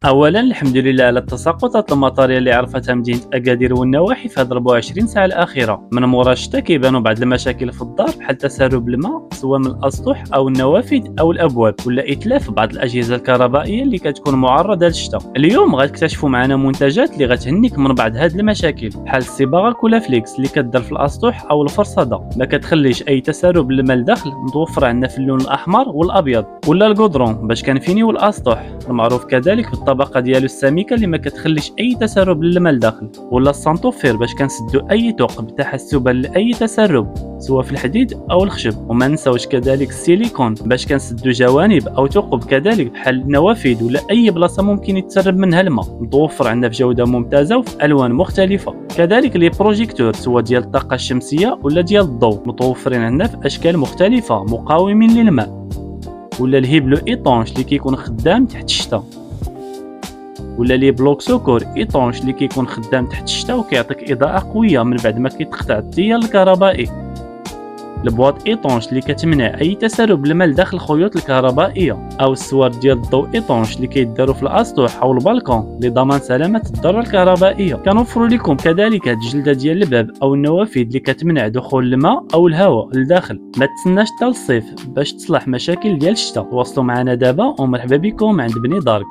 اولا الحمد لله على التساقطات المطريه اللي عرفتها مدينه اكادير والنواحي في هاد 24 ساعه الاخيره. من مورا الشتا كيبانوا بعض المشاكل في الدار بحال تسرب الماء سواء من الاسطح او النوافذ او الابواب، ولا اتلاف بعض الاجهزه الكهربائيه اللي كتكون معرضه للشتا. اليوم غتكتشفوا معنا منتجات اللي غتهنيك من بعض هاد المشاكل، بحال الصباغه كولافليكس اللي كدار في الاسطح او الفرصاده ما كتخليش اي تسرب الماء لداخل، متوفره عندنا في اللون الاحمر والابيض. ولا الكودرون باش كنفينيو الاسطح المعروف كذلك بالطبقه ديالو السميكه اللي ما كتخليش اي تسرب للماء لداخل. ولا السانتوفير باش كنسدو اي ثقب تحسبا لاي تسرب سواء في الحديد او الخشب. وما نساوش كذلك السيليكون باش كنسدو جوانب او ثقب كذلك بحال النوافذ ولا اي بلاصه ممكن يتسرب منها الماء، متوفر عندنا في جوده ممتازه وفي الوان مختلفه. كذلك لي بروجيكتور سواء ديال الطاقه الشمسيه ولا ديال الضوء متوفرين عندنا في اشكال مختلفه مقاومين للماء. ولا الهيبلو ايطونش اللي كيكون خدام تحت الشتا، ولا لي بلوك سوكور ايطونش اللي كيكون خدام تحت الشتا وكيعطيك اضاءه قويه من بعد ما كيتقطع التيار الكهربائي. البواط ايطونش اللي كتمنع اي تسرب الماء داخل الخيوط الكهربائيه، او السوار ديال الضوء ايطونش اللي كيداروا في الاسطح او البالكون لضمان سلامه الذره الكهربائيه. كنوفروا لكم كذلك هاد الجلده ديال الباب او النوافذ اللي كتمنع دخول الماء او الهواء لداخل. ما تسناش حتى الصيف باش تصلح مشاكل ديال الشتاء. تواصلوا معنا دابا ومرحبا بكم عند بني دارك.